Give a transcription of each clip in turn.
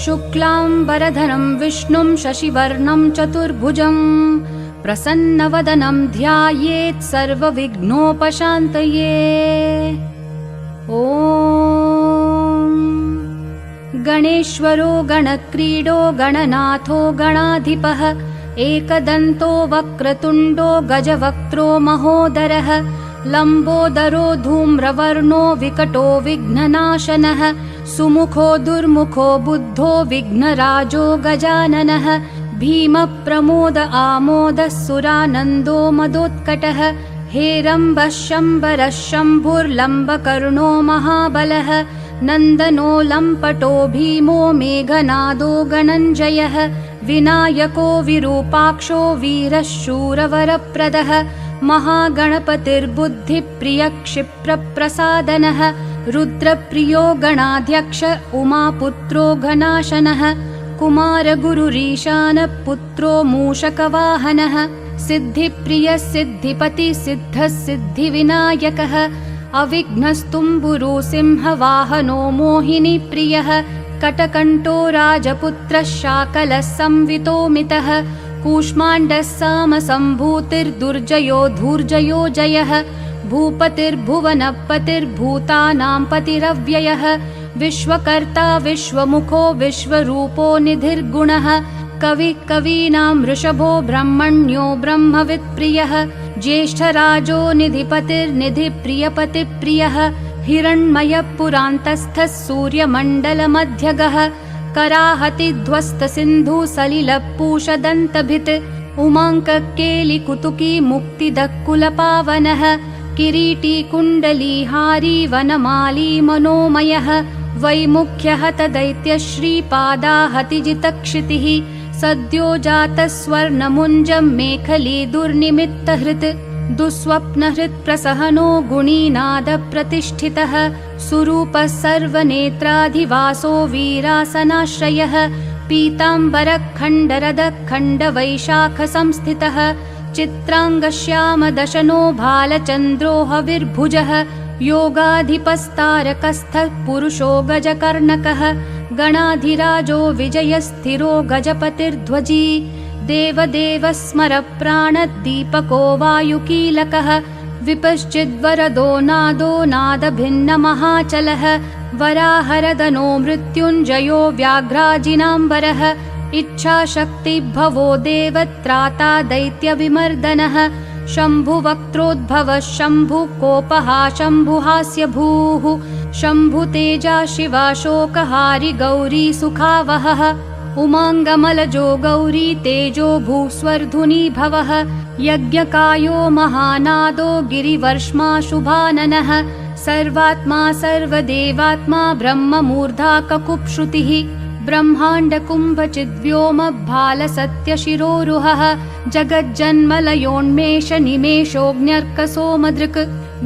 शुक्लांबरधरं विष्णुं शशिवर्णं चतुर्भुजं प्रसन्नवदनं ध्यायेत् सर्वविघ्नोपशान्तये। ॐ गणेश्वरो गणक्रीडो गणनाथो गणाधिपः एकदन्तो वक्रतुण्डो गजवक्त्रो महोदरः लम्बोदरो धूम्रवर्णो विकटो विघ्ननाशनः सुमुखो दुर्मुखो बुद्धो विघ्नराजो गजाननः भीमप्रमोद आमोदः सुरानन्दो मदोत्कटः हेरम्बः शम्बरः शम्भुर्लम्बकर्णो महाबलः नन्दनो लम्पटो भीमो मेघनादो गणञ्जयः विनायको विरूपाक्षो वीरः शूरवरप्रदः महागणपतिर्बुद्धिप्रियः क्षिप्रप्रसादनः रुद्रप्रियो गणाध्यक्ष उमापुत्रो घनाशनः कुमारगुरुरीशानः पुत्रो मूषकवाहनः सिद्धिप्रियः सिद्धिपतिः सिद्धः सिद्धिविनायकः अविघ्नस्तुम्बुरो सिंहवाहनो मोहिनीप्रियः कटकण्ठो राजपुत्रः शाकलः संवितोमितः कूष्माण्डः सामसम्भूतिर्दुर्जयो धूर्जयो जयः भूपतिर्भुवनपतिर्भूतानां पतिरव्ययः विश्वकर्ता विश्वमुखो विश्वरूपो निधिर्गुणः कविः कवीनां वृषभो ब्रह्मण्यो ब्रह्मवित्प्रियः ज्येष्ठराजो निधिपतिर्निधिप्रियपतिप्रियः हिरण्मयः पुरान्तस्थः सूर्यमण्डलमध्यगः कराहतिध्वस्तसिन्धु सलिलपूषदन्तभित् उमाङ्ककेलिकुतुकी मुक्तिदः किरीटी कुण्डलीहारी वनमाली मनोमयः वैमुख्यहत दैत्यश्रीपादाहतिजितक्षितिः सद्यो जातस्वर्णमुञ्जं मेखली दुर्निमित्तहृत् दुःस्वप्नहृत्प्रसहनो गुणीनादप्रतिष्ठितः सुरूपः सर्वनेत्राधिवासो वीरासनाश्रयः पीताम्बरखण्डरदखण्डवैशाखसंस्थितः चित्राङ्गश्यामदशनो भालचन्द्रो हविर्भुजः योगाधिपस्तारकस्थः पुरुषो गजकर्णकः गणाधिराजो विजयस्थिरो गजपतिर्ध्वजी देवदेवः स्मरप्राणदीपको वायुकीलकः विपश्चिद्वरदो नादो नादभिन्नमहाचलः वराहरदनो मृत्युञ्जयो व्याघ्राजिनाम्बरः इच्छाशक्तिभवो देवत्राता दैत्यविमर्दनः शम्भुवक्त्रोद्भवः शम्भुकोपः शम्भुहास्यभूः शम्भुतेजा शिवाशोकहारि गौरी सुखावहः उमाङ्गमलजो गौरी तेजो भूस्वर्धुनी भवः यज्ञकायो महानादो गिरिवर्ष्माशुभाननः सर्वात्मा सर्वदेवात्मा ब्रह्ममूर्धा ककुप्श्रुतिः ब्रह्माण्डकुम्भचिद्व्योमभालसत्यशिरोरुहः जगज्जन्मलयोन्मेषनिमेषोऽग्न्यर्कसोमदृक्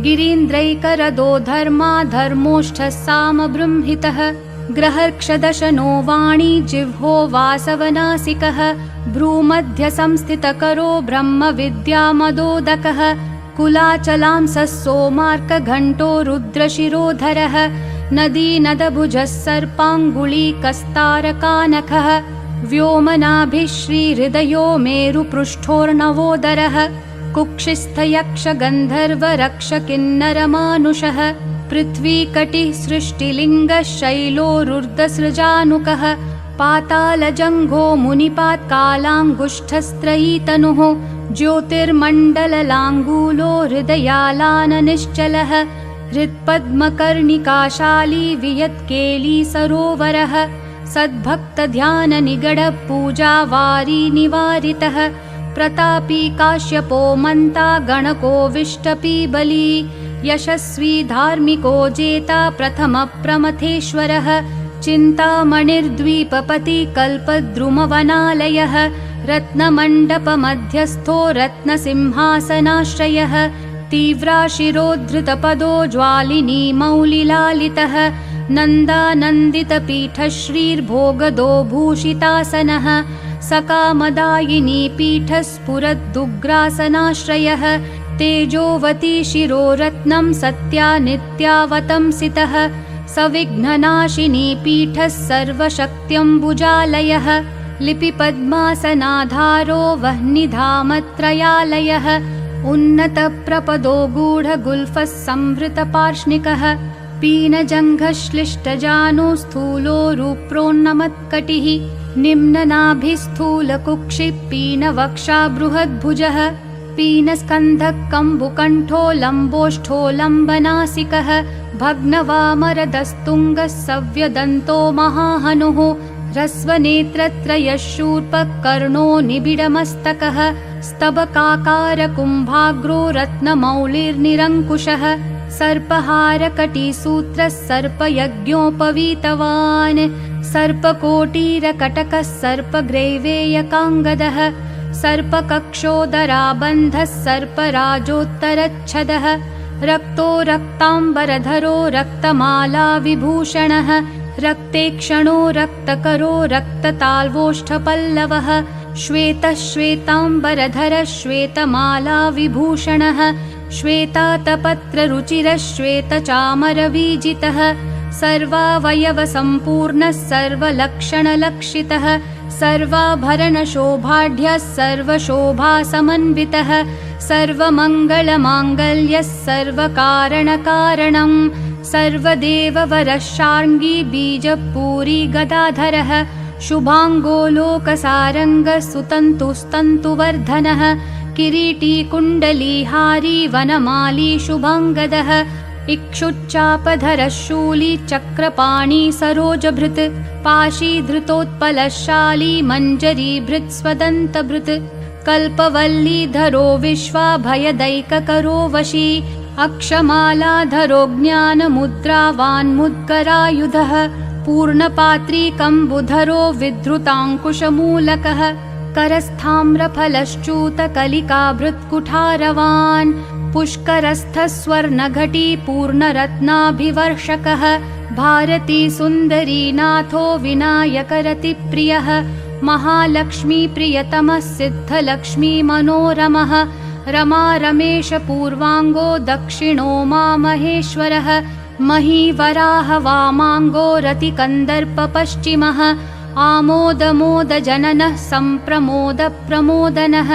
गिरीन्द्रैकरदो धर्मा धर्मोष्ठः सामबृंहितः ग्रहर्क्षदशनो वाणी जिह्वो वासवनासिकः भ्रूमध्यसंस्थितकरो ब्रह्मविद्यामदोदकः कुलाचलांसः सोमार्कघण्टो रुद्रशिरोधरः नदीनदभुजः सर्पाङ्गुलीकस्तारकानखः व्योमनाभिः श्रीहृदयो मेरुपृष्ठोर्णवोदरः कुक्षिस्थयक्षगन्धर्वरक्षकिन्नरमानुषः पृथ्वीकटिः सृष्टिलिङ्गः शैलोरुर्धसृजानुकः पातालजङ्घो मुनिपात्कालाङ्गुष्ठस्त्रयीतनुः ज्योतिर्मण्डललाङ्गूलो हृदयालाननिश्चलः हृत्पद्मकर्णिकाशाली वियत्केली सरोवरः सद्भक्तध्याननिगडपूजावारी निवारितः प्रतापी काश्यपो मन्ता गणको विष्टपी बली यशस्वी धार्मिको जेता प्रथमप्रमथेश्वरः चिन्तामणिर्द्वीपपति कल्पद्रुमवनालयः रत्नमण्डपमध्यस्थो रत्नसिंहासनाश्रयः तीव्राशिरोद्धृतपदो ज्वालिनी मौलिलालितः नन्दानन्दितपीठश्रीर्भोगदो भूषितासनः सकामदायिनी पीठस्फुरद्दुग्रासनाश्रयः तेजोवती शिरोरत्नं सत्या नित्यावतंसितः सविघ्ननाशिनी पीठः सर्वशक्त्यम्बुजालयः लिपिपद्मासनाधारो वह्निधामत्रयालयः उन्नतप्रपदो गूढगुल्फः संवृतपार्ष्णिकः पीनजङ्घश्लिष्टजानो स्थूलो रूप्रोन्नमत्कटिः निम्ननाभिस्थूलकुक्षिः पीनवक्षा बृहद्भुजः पीनस्कन्धः कम्बुकण्ठो लम्बोष्ठो लम्बनासिकः भग्नवामरदस्तुङ्गः सव्यदन्तो महाहनुः ह्रस्वनेत्रत्रयः शूर्पः कर्णो निबिडमस्तकः स्तबकाकारकुम्भाग्रो रत्नमौलिर्निरङ्कुशः सर्पहारकटीसूत्रः सर्पयज्ञोपवीतवान् सर्पकोटीरकटकः सर्पग्रैवेयकाङ्गदः सर्पकक्षोदराबन्धः सर्पराजोत्तरच्छदः रक्तो रक्ताम्बरधरो रक्तमालाविभूषणः रक्तेक्षणो रक्तकरो रक्तताल्वोष्ठपल्लवः श्वेतः श्वेताम्बरधरः श्वेतमालाविभूषणः श्वेतातपत्ररुचिरः श्वेतचामरवीजितः सर्वावयवसम्पूर्णः सर्वलक्षणलक्षितः सर्वाभरणशोभाढ्यः सर्वशोभासमन्वितः सर्वमङ्गलमाङ्गल्यः सर्वकारणकारणम् सर्वदेववरः शार्ङ्गी बीजपूरी गदाधरः शुभाङ्गो लोकसारङ्गः सुतन्तुस्तन्तुवर्धनः किरीटी कुण्डलीहारी वनमाली शुभाङ्गदः इक्षुच्चापधरः शूली चक्रपाणी सरोजभृत् पाशीधृतोत्पलशाली मञ्जरीभृत् स्वदन्तभृत् कल्पवल्लीधरो विश्वाभयदैककरो वशी अक्षमालाधरो ज्ञानमुद्रावान्मुद्गरायुधः पूर्णपात्रीकम्बुधरो विधृताङ्कुशमूलकः करस्थाम्रफलश्चूतकलिकाभृत्कुठारवान् पुष्करस्थः स्वर्णघटी पूर्णरत्नाभिवर्षकः भारती सुन्दरी नाथो विनायकरतिप्रियः महालक्ष्मीप्रियतमः सिद्धलक्ष्मी मनोरमः रमा रमेशपूर्वाङ्गो दक्षिणो मामहेश्वरः महीवराह वामाङ्गो रतिकन्दर्पपश्चिमः आमोदमोदजननः सम्प्रमोदप्रमोदनः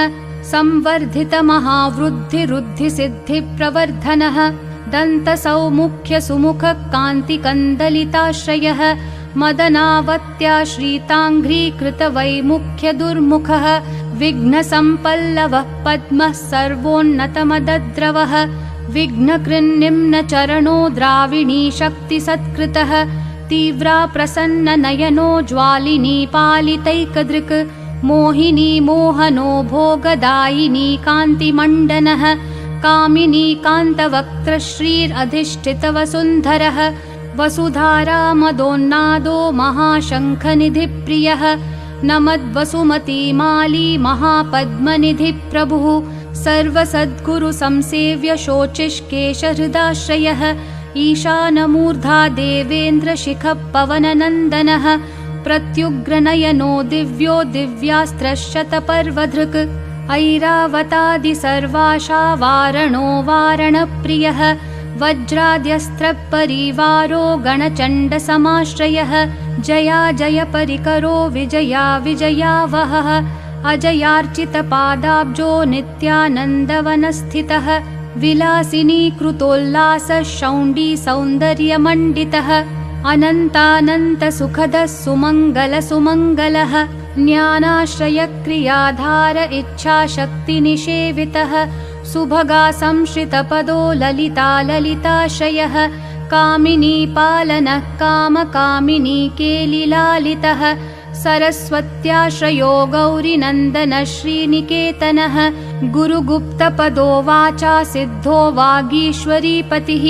संवर्धितमहावृद्धिरुद्धिसिद्धिप्रवर्धनः दन्तसौमुख्यसुमुखः कान्तिकन्दलिताश्रयः मदनावत्याश्रिताङ्घ्रीकृतवैमुख्यदुर्मुखः विघ्नसम्पल्लवः पद्मः सर्वोन्नतमदद्रवः विघ्नकृन्निम्नचरणो द्राविणी शक्तिसत्कृतः तीव्रा प्रसन्ननयनो ज्वालिनी पालितैकदृक् मोहिनी मोहनो भोगदायिनी कान्तिमण्डनः कामिनी कान्तवक्त्रश्रीरधिष्ठितवसुन्धरः वसुधारामदोन्नादो महाशङ्खनिधिप्रियः नमद्वसुमतीमाली महापद्मनिधिप्रभुः सर्वसद्गुरुसंसेव्य शोचिष्केशहृदाश्रयः ईशानमूर्धा देवेन्द्रशिखः पवननन्दनः प्रत्युग्रनयनो दिव्यो दिव्यास्त्रशतपर्वधृक् ऐरावतादिसर्वाशा वारणो वारणप्रियः वज्राद्यस्त्रपरिवारो गणचण्डसमाश्रयः जया जय परिकरो विजया विजयावहः अजयार्चितपादाब्जो नित्यानन्दवनस्थितः विलासिनी कृतोल्लासः शौण्डी सौन्दर्यमण्डितः अनन्तानन्तसुखदः सुमङ्गलसुमङ्गलः ज्ञानाश्रयक्रियाधार इच्छाशक्तिनिषेवितः सुभगा संश्रितपदो ललिता ललिताश्रयः कामिनी पालनः कामकामिनी केलिलालितः सरस्वत्याश्रयो गौरीनन्दनः श्रीनिकेतनः गुरुगुप्तपदो वाचा सिद्धो वागीश्वरीपतिः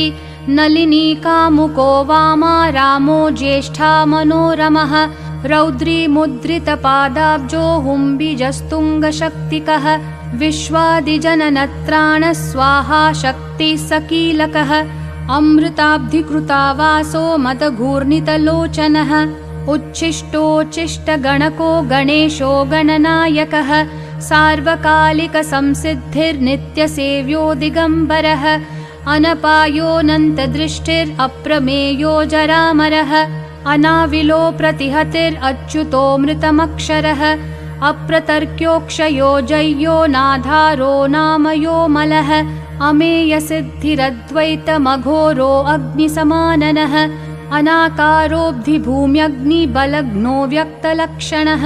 नलिनी कामुको वामा रामो ज्येष्ठा मनोरमः रौद्री मुद्रितपादाब्जो हुम्बिजस्तुङ्गशक्तिकः विश्वादिजननत्राण स्वाहा शक्तिः सकीलकः अमृताब्धिकृतावासो मदघूर्णितलोचनः उच्छिष्टोच्छिष्टगणको गणेशो गणनायकः सार्वकालिकसंसिद्धिर्नित्यसेव्यो दिगम्बरः अनपायोऽनन्तदृष्टिरप्रमेयो जरामरः अनाविलो प्रतिहतिरच्युतो मृतमक्षरः अप्रतर्क्योक्षयो जय्यो नाधारो नामयो मलः अमेयसिद्धिरद्वैतमघोरो अग्निसमाननः अनाकारोऽब्धिभूम्यग्निबलग्नो व्यक्तलक्षणः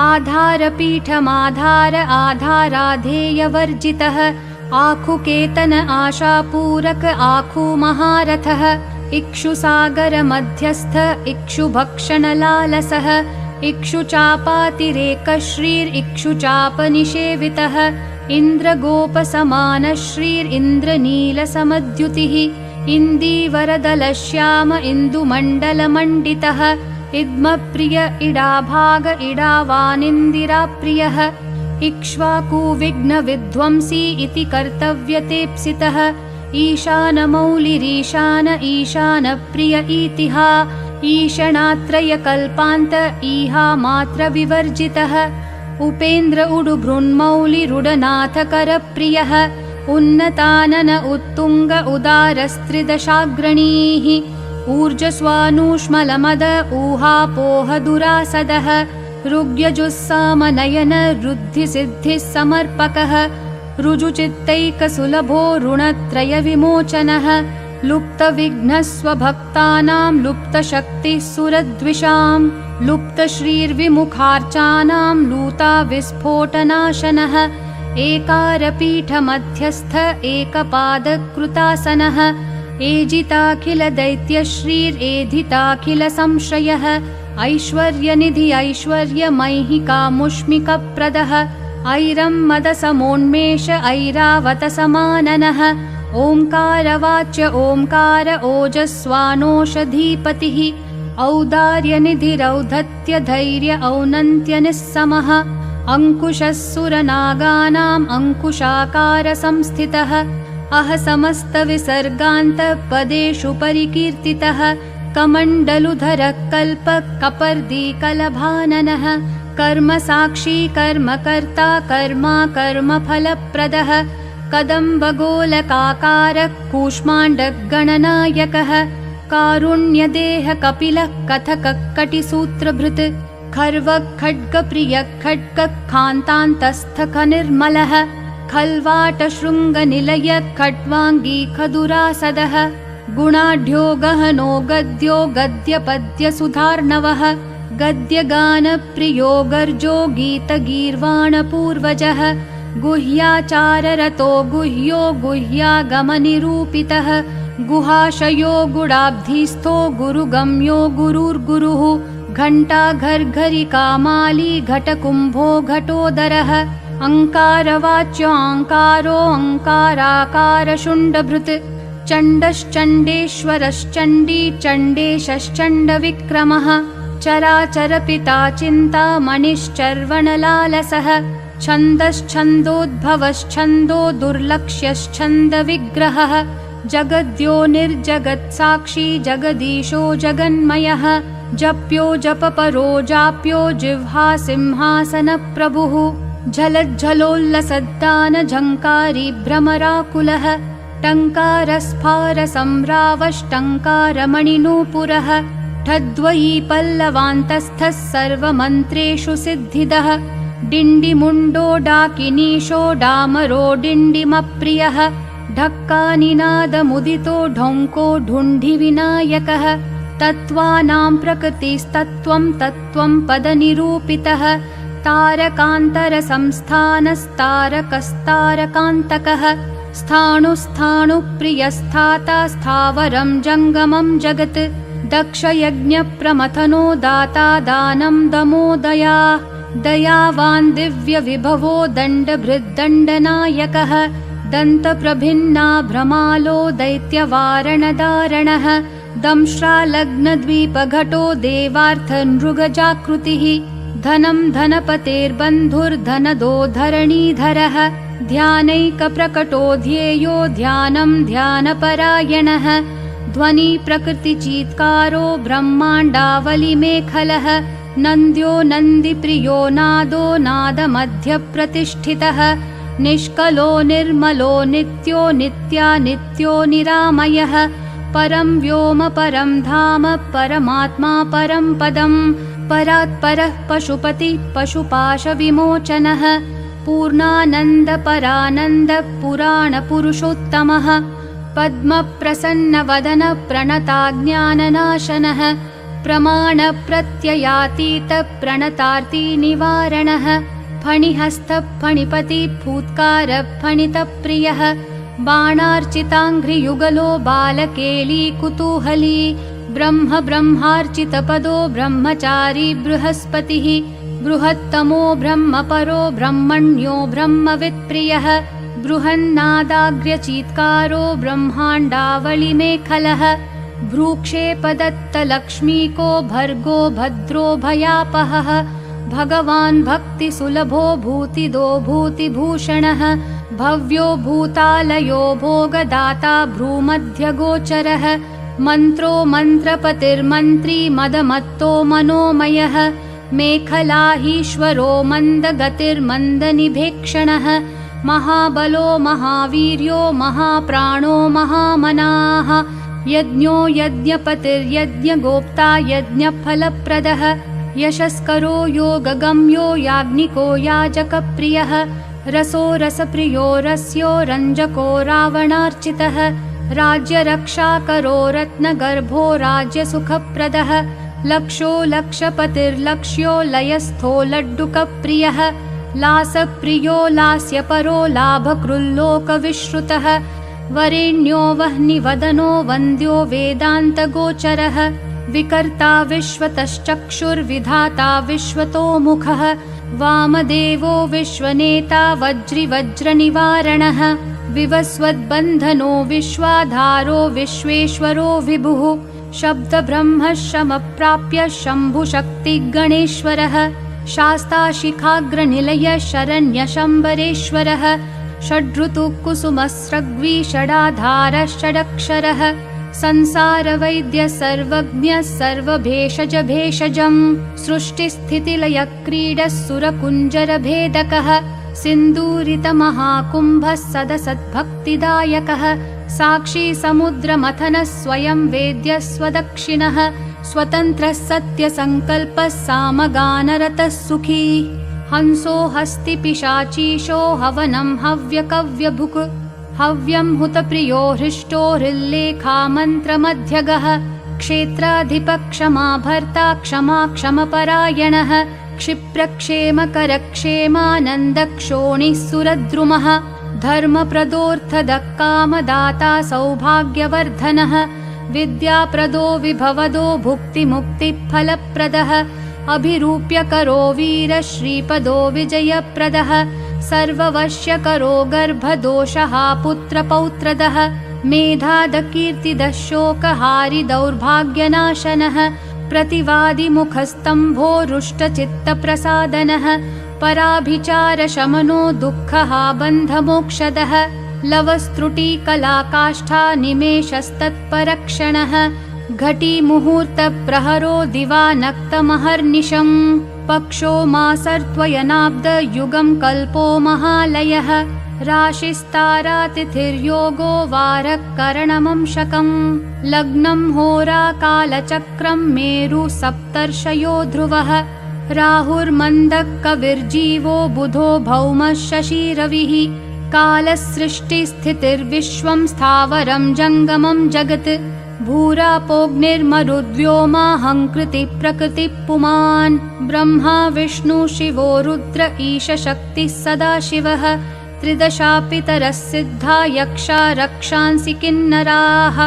आधारपीठमाधार आधाराधेयवर्जितः आखुकेतन आशापूरक आखुमहारथः इक्षुसागरमध्यस्थ इक्षुभक्षणलालसः इक्षुचापातिरेकश्रीरिक्षुचापनिषेवितः इन्द्रगोपसमानश्रीरिन्द्रनीलसमद्युतिः इन्दीवरदलश्याम इन्दुमण्डलमण्डितः इद्मप्रिय इडाभाग इडावानिन्दिराप्रियः इक्ष्वाकुविघ्नविध्वंसी इति कर्तव्यतेप्सितः ईशानमौलिरीशान ईशानप्रिय इतिहा ईशणात्रयकल्पान्त ईहा मात्रविवर्जितः उपेन्द्र उडुभृन्मौलिरुडनाथकरप्रियः उन्नतानन उत्तुंग उदारस्त्रिदशाग्रणीः ऊर्जस्वानूष्मलमद ऊहापोह दुरासदः ऋग्यजुस्सामनयन रुद्धिसिद्धिः समर्पकः ऋजुचित्तैकसुलभो ऋणत्रयविमोचनः लुप्तविघ्नस्वभक्तानां लुप्तशक्तिः सुरद्विषां लुप्तश्रीर्विमुखार्चानां लूताविस्फोटनाशनः एकारपीठमध्यस्थ एकपादकृतासनः एजिताखिलदैत्यश्रीरेधिताखिलसंश्रयः ऐश्वर्यनिधि ऐश्वर्यमैहिकामुष्मिकप्रदः ऐरं मदसमोन्मेष ऐरावतसमाननः ओङ्कारवाच्य ओङ्कार ओजस्वानोषधीपतिः औदार्यनिधिरौधत्यधैर्य औनन्त्यनिस्समः अङ्कुशस्सुरनागानाम् अङ्कुशाकारसंस्थितः अह समस्तविसर्गान्तपदेषु परिकीर्तितः कमण्डलुधरः कल्पकपर्दीकलभाननः कर्मसाक्षी कर्मकर्ता कर्मा कर्मफलप्रदः कदम्बगोलकाकारः कूष्माण्डगणनायकः कारुण्यदेहकपिलः कथकः कटिसूत्रभृत् खर्वखड्गप्रियः खड्गखान्तान्तस्थखनिर्मलः खल्वाटशृङ्गनिलयः खट्वाङ्गी खदुरासदः गुणाढ्यो गहनो गद्यो गद्यपद्यसुधार्णवः गद्यगानप्रियो गर्जो गीतगीर्वाणपूर्वजः गुह्याचाररतो गुह्यो गुह्यागमनिरूपितः गुहाशयो गुडाब्धिस्थो गुरुगम्यो गुरुर्गुरुः घण्टाघर्घरिकामाली घटकुम्भो घटोदरः अङ्कारवाच्योऽङ्कारो अङ्काराकारशुण्डभृत् चण्डश्चण्डेश्वरश्चण्डी चण्डेशश्चण्डविक्रमः चराचरपिता चिन्तामणिश्चर्वणलालसः छन्दश्छन्दोद्भवश्छन्दो दुर्लक्ष्यश्छन्दविग्रहः जगद्यो निर्जगत्साक्षी जगदीशो जगन्मयः जप्यो जपपरो जाप्यो जिह्वा सिंहासनप्रभुः झलज्झलोल्लसद्दान झङ्कारी भ्रमराकुलः टङ्कारस्फारसम्रावष्टङ्कारमणिनूपुरः ठद्वयी पल्लवान्तस्थः सर्वमन्त्रेषु सिद्धिदः डिण्डिमुण्डो डाकिनीशो डामरो डिण्डिमप्रियः ढक्कानिनादमुदितो ढोङ्को ढुण्ढिविनायकः तत्त्वानां प्रकृतिस्तत्त्वं तत्त्वं पदनिरूपितः तारकान्तरसंस्थानस्तारकस्तारकान्तकः स्थाणुस्थाणुप्रियस्थाता स्थावरं जङ्गमं जगत् दक्षयज्ञप्रमथनो दाता दानं दमोदया दयावान् दिव्यविभवो दण्डभृद्दण्डनायकः दन्तप्रभिन्ना भ्रमालो दैत्यवारणदारणः दंश्रालग्नद्वीपघटो देवार्थनृगजाकृतिः धनं धनपतेर्बन्धुर्धनदो धरणीधरः ध्यानैकप्रकटो ध्येयो ध्यानं ध्यानपरायणः ध्वनिप्रकृतिचीत्कारो ब्रह्माण्डावलिमेखलः नन्द्यो नन्दिप्रियो नादो नादमध्यप्रतिष्ठितः निष्कलो निर्मलो नित्यो नित्यानित्यो निरामयः परं व्योम परं धाम परमात्मा परं पदम् परात्परः पशुपति पशुपाशविमोचनः पूर्णानन्द परानन्द पुराणपुरुषोत्तमः पद्मप्रसन्नवदन प्रणताज्ञाननाशनः प्रमाणप्रत्ययातीत प्रणतार्तिनिवारणः फणिहस्त फणिपति फूत्कार फणितप्रियः बाणार्चिताङ्घ्रियुगलो बालकेली कुतूहली ब्रह्म ब्रह्मार्चितपदो ब्रह्मचारी बृहस्पतिः बृहत्तमो ब्रह्मपरो ब्रह्मण्यो ब्रह्मवित्प्रियः बृहन्नादाग्र्यचीत्कारो ब्रह्माण्डावलिमेखलः भ्रूक्षेपदत्तलक्ष्मीको भर्गो भद्रो भयापहः भगवान् भक्तिसुलभो भूतिदो भूतिभूषणः भव्यो भूतालयो भोगदाता भ्रूमध्यगोचरः मन्त्रो मन्त्रपतिर्मन्त्री मदमत्तो मनोमयः मेखलाहीश्वरो मन्दगतिर्मन्दनिभेक्षणः महाबलो महावीर्यो महाप्राणो महामनाः यज्ञो यज्ञपतिर्यज्ञगोप्ता यज्ञफलप्रदः यशस्करो योगगम्यो याज्ञिको याजकप्रियः रसो रसप्रियो रस्यो रञ्जको रावणार्चितः राज्यरक्षाकरो रत्नगर्भो राज्यसुखप्रदः लक्षो लक्षपतिर्लक्ष्यो लयस्थो लड्डुकप्रियः लासप्रियो लास्यपरो लाभकृल्लोकविश्रुतः वरेण्यो वह्निवदनो वन्द्यो वेदान्तगोचरः विकर्ता विश्वतश्चक्षुर्विधाता विश्वतोमुखः वामदेवो विश्वनेता वज्रिवज्रनिवारणः विवस्वद्बन्धनो विश्वाधारो विश्वेश्वरो विभुः शब्दब्रह्मशमप्राप्य शम्भुशक्तिगणेश्वरः शास्ताशिखाग्रनिलय शरण्यशम्बरेश्वरः षड्ऋतुकुसुमस्रग्वी षडाधार षडक्षरः संसारवैद्य सर्वज्ञ सर्वभेषज भेषजम् सृष्टिस्थितिलयक्रीडः सुरकुञ्जरभेदकः सिन्दूरितमहाकुम्भः सदसद्भक्तिदायकः साक्षी समुद्रमथनः स्वयं वेद्यः स्वदक्षिणः स्वतन्त्रः सत्यसङ्कल्पः सामगानरतः सुखी हंसो हस्तिपिशाचीशो हवनं हव्यकव्यभुक् हव्यं हुतप्रियो हृष्टो हृल्लेखामन्त्रमध्यगः क्षेत्राधिपक्षमा भर्ता क्षमा क्षमपरायणः क्षिप्रक्षेमकरक्षेमानन्दक्षोणिः सुरद्रुमः धर्मप्रदोऽर्थदः कामदाता सौभाग्यवर्धनः विद्याप्रदो विभवदो भुक्तिमुक्तिफलप्रदः अभिरूप्यकरो वीरश्रीपदो विजयप्रदः सर्ववश्यकरो गर्भदोषः पुत्रपौत्रदः मेधादकीर्तिदः शोकहारि दौर्भाग्यनाशनः प्रतिवादिमुखस्तम्भो रुष्टचित्तप्रसादनः पराभिचारशमनो दुःखः बन्धमोक्षदः लवस्त्रुटिकलाकाष्ठा निमेषस्तत्परक्षणः घटीमुहूर्तप्रहरो दिवानक्तमहर्निशम् पक्षो मासर्त्वयनाब्दयुगं कल्पो महालयः राशिस्तारातिथिर्योगो वारकरणमंशकम् लग्नं होराकालचक्रं मेरु सप्तर्षयो ध्रुवः राहुर्मन्दः कविर्जीवो बुधो भौमः शशिरविः कालसृष्टिस्थितिर्विश्वं स्थावरं जङ्गमं जगत् भूरापोऽग्निर्मरुद्व्योमाहङ्कृतिः प्रकृतिः पुमान् ब्रह्मा विष्णु शिवो रुद्र ईश शक्तिः सदाशिवः त्रिदशापितरः सिद्धा यक्षा रक्षांसि किन्नराः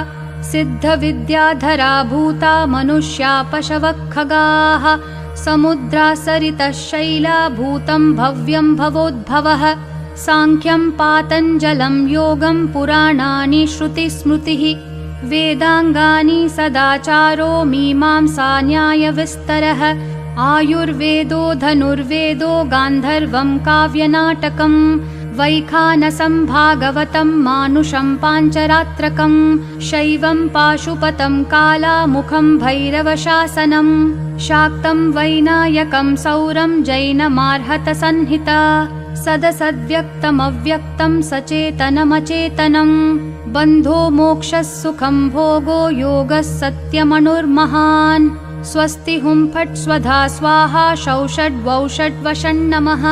सिद्धविद्याधरा भूता मनुष्या पशवः खगाः समुद्रा सरितः शैला भूतं भव्यं भवोद्भवः सांख्यं पातञ्जलं योगं पुराणानि श्रुतिस्मृतिः वेदाङ्गानि सदाचारो मीमांसा न्यायविस्तरः आयुर्वेदो धनुर्वेदो गान्धर्वं काव्यनाटकम् वैखानसं भागवतं मानुषं पाञ्चरात्रकं शैवं पाशुपतं कालामुखं भैरवशासनं शाक्तं वैनायकं सौरं जैनमार्हतसंहिता सदसद्व्यक्तमव्यक्तं सचेतनमचेतनं बन्धो मोक्षः सुखं भोगो योगः सत्यमनुर्महान् स्वस्ति हुं फट् स्वधा स्वाहा शौषट् वौषट् वषण् नमः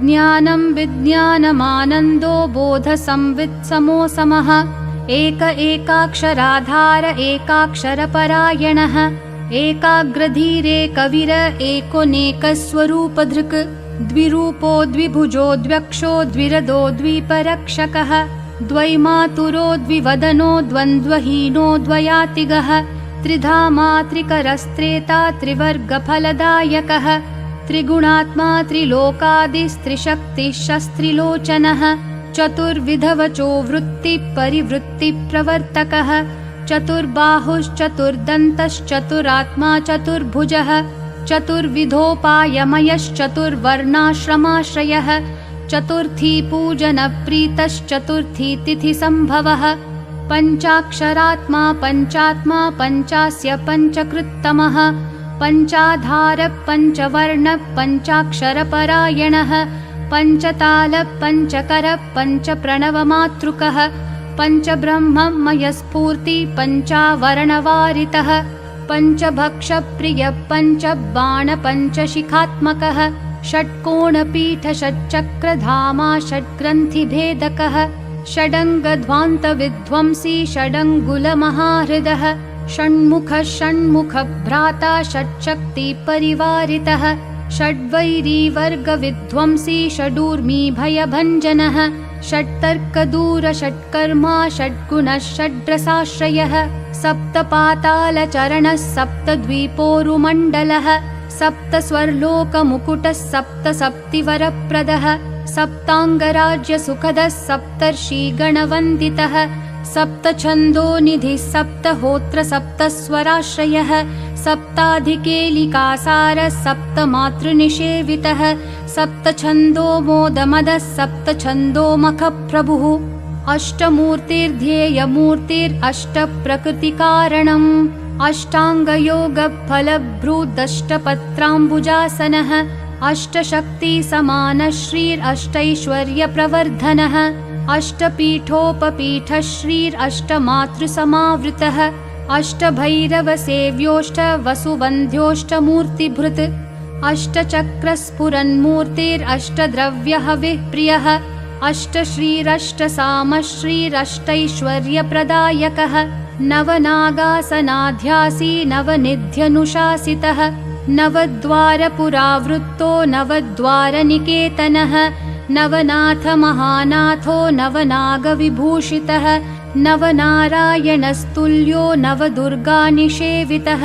ज्ञानं विज्ञानमानन्दो बोधसंवित् समो समः एक एकाक्षराधार एकाक्षरपरायणः एकाग्रधीरेकवीर एकोनेकस्वरूपधृक् द्विरूपो द्विभुजो द्व्यक्षो द्विरदो द्विपरक्षकः द्वैमातुरो द्विवदनो द्वन्द्वहीनो द्वयातिगः त्रिधा मात्रिकरस्त्रेता त्रिवर्गफलदायकः त्रिगुणात्मा त्रिलोकादिस्त्रिशक्तिश्स्त्रिलोचनः चतुर्विधवचो वृत्तिपरिवृत्तिप्रवर्तकः चतुर्बाहुश्चतुर्दन्तश्चतुरात्मा चतुर्भुजः चतुर्विधोपायमयश्चतुर्वर्णाश्रमाश्रयः चतुर्थी पूजनप्रीतश्चतुर्थी तिथिसम्भवः पञ्चाक्षरात्मा पञ्चात्मा पञ्चास्य पञ्चकृत्तमः पञ्चाधारः पञ्चवर्णः पञ्चाक्षरपरायणः पञ्चतालः पञ्चकरः पञ्चप्रणवमातृकः पञ्चब्रह्ममयस्फूर्ति पञ्चावरणवारितः पञ्चभक्षप्रियः पञ्चबाण पञ्चशिखात्मकः षट्कोणपीठ षट्चक्रधामा षट्ग्रन्थिभेदकः षडङ्गध्वान्तविध्वंसी षडङ्गुलमहाहृदः षण्मुखः षण्मुखभ्राता षट्शक्तिपरिवारितः षड्वैरीवर्गविध्वंसी षडूर्मिभयभञ्जनः षट्तर्कदूर षट्कर्मा षड्गुणः षड्रसाश्रयः सप्तपातालचरणः सप्तद्वीपोरुमण्डलः सप्तस्वर्लोकमुकुटः सप्तसप्तिवरप्रदः सप्ताङ्गराज्यसुखदः सप्तर्षिगणवन्दितः सप्तछन्दोनिधिः सप्तहोत्र सप्तस्वराश्रयः सप्ताधिकेलिकासारः सप्तमातृनिषेवितः सप्तछन्दोमोदमदः सप्तछन्दोमखप्रभुः अष्टमूर्तिर्ध्येयमूर्तिरष्टप्रकृतिकारणम् अष्टाङ्गयोगफलभ्रूदष्टपत्राम्बुजासनः अष्टशक्तिसमानः श्रीरष्टैश्वर्यप्रवर्धनः अष्टपीठोपपीठः श्रीरष्टमातृसमावृतः अष्टभैरवसेव्योऽष्टवसुवन्ध्योऽष्टमूर्तिभृत् अष्टचक्रस्फुरन्मूर्तिरष्टद्रव्यहविः अष्टश्रीरष्टसामः श्रीरष्टैश्वर्यप्रदायकः नवनागासनाध्यासी नवनिध्यनुशासितः नवद्वारपुरावृत्तो नवद्वारनिकेतनः नवनाथमहानाथो नवनागविभूषितः नवनारायणस्तुल्यो नवदुर्गानिषेवितः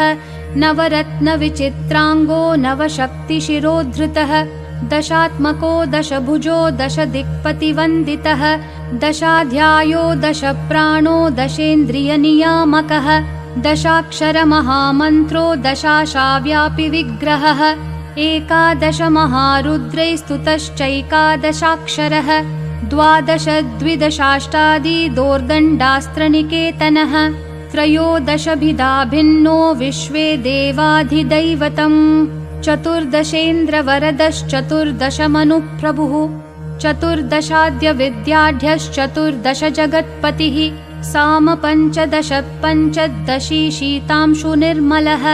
नवरत्नविचित्राङ्गो नवशक्तिशिरोद्धृतः दशात्मको दशभुजो दशदिक्पतिवन्दितः दशाध्यायो दशप्राणो दशेन्द्रियनियामकः दशाक्षरमहामन्त्रो दशाशाव्यापि विग्रहः एकादशमहारुद्रैस्तुतश्चैकादशाक्षरः द्वादश द्विदशाष्टादिदोर्दण्डास्त्रनिकेतनः त्रयोदशभिधा भिन्नो विश्वे देवाधिदैवतम् चतुर्दशेन्द्रवरदश्चतुर्दशमनुप्रभुः चतुर्दशाद्यविद्याढ्यश्चतुर्दशजगत्पतिः साम पञ्चदश पञ्चदशी शीतांशुनिर्मलः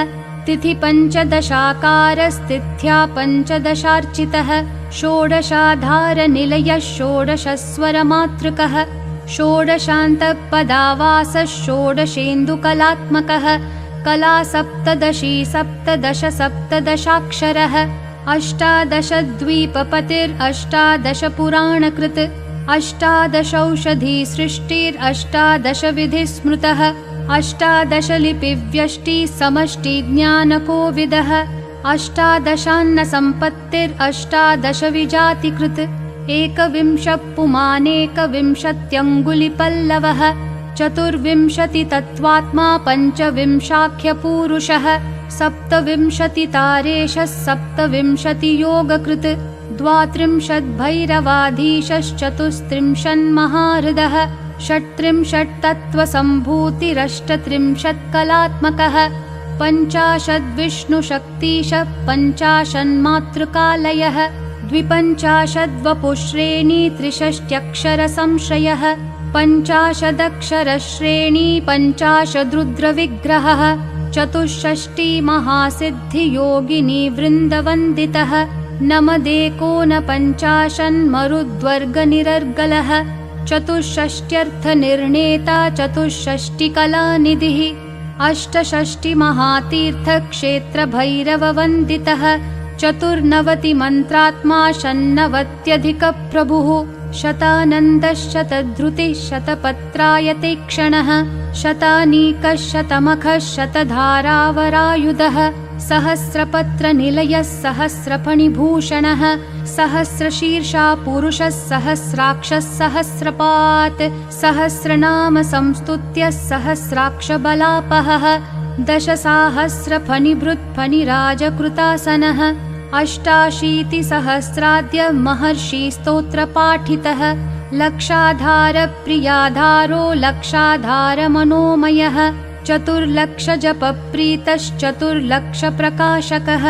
तिथि पञ्चदशाकारस्तिथ्या पञ्चदशार्चितः षोडशाधारनिलयः षोडशस्वरमातृकः षोडशान्तपदावासः षोडशेन्दुकलात्मकः कला सप्तदशी सप्तदश सप्तदशाक्षरः अष्टादशद्वीपपतिरष्टादशपुराणकृत् अष्टादशौषधिसृष्टिरष्टादशविधिः स्मृतः अष्टादशलिपिव्यष्टिसमष्टिज्ञानकोविदः अष्टादशान्नसम्पत्तिरष्टादशविजातिकृत् एकविंशः पुमानेकविंशत्यङ्गुलिपल्लवः चतुर्विंशतितत्त्वात्मा पञ्चविंशाख्यपूरुषः सप्तविंशतितारेशः सप्तविंशतियोगकृत् द्वात्रिंशद्भैरवाधीशश्चतुस्त्रिंशन्महाहृदः षट्त्रिंशत्तत्त्वसम्भूतिरष्टत्रिंशत्कलात्मकः पञ्चाशद्विष्णुशक्तिशः पञ्चाशन्मातृकालयः द्विपञ्चाशद्वपुश्रेणी त्रिषष्ट्यक्षरसंश्रयः पञ्चाशदक्षरश्रेणी पञ्चाशद्रुद्रविग्रहः चतुष्षष्टिमहासिद्धियोगिनी वृन्दवन्दितः नमदेकोनपञ्चाशन्मरुद्वर्गनिरर्गलः चतुष्षष्ट्यर्थनिर्णेता चतुष्षष्टिकलानिधिः अष्टषष्टिमहातीर्थक्षेत्रभैरववन्दितः चतुर्नवतिमन्त्रात्मा षण्णवत्यधिकप्रभुः शतानन्दः शतधृतिः शतपत्रायतेक्षणः शतानीकः शतमखः शतधारावरायुधः सहस्रपत्रनिलयः सहस्रफणिभूषणः सहस्रशीर्षा पुरुषः सहस्राक्षः सहस्रपात् सहस्रनामसंस्तुत्यः सहस्राक्षबलापहः दशसाहस्रफणिभृत्फणिराजकृतासनः अष्टाशीतिसहस्राद्य महर्षिस्तोत्रपाठितः लक्षाधारप्रियाधारो लक्षाधारमनोमयः चतुर्लक्षजपप्रीतश्चतुर्लक्षप्रकाशकः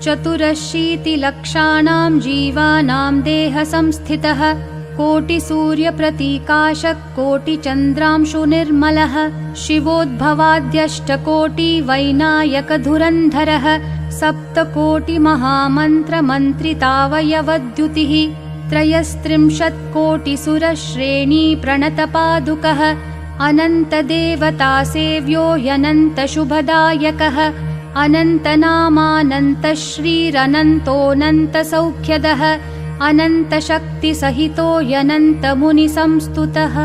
चतुरशीतिलक्षाणां जीवानां देहसंस्थितः कोटिसूर्यप्रतीकाशः कोटिचन्द्रांशुनिर्मलः शिवोद्भवाद्यष्टकोटिवैनायकधुरन्धरः सप्तकोटिमहामन्त्रमन्त्रितावयवद्युतिः त्रयस्त्रिंशत्कोटिसुरश्रेणी प्रणतपादुकः अनन्तदेवतासेव्यो ह्यनन्तशुभदायकः अनन्तनामानन्तश्रीरनन्तोऽनन्तसौख्यदः अनन्तशक्तिसहितो ह्यनन्तमुनिसंस्तुतः।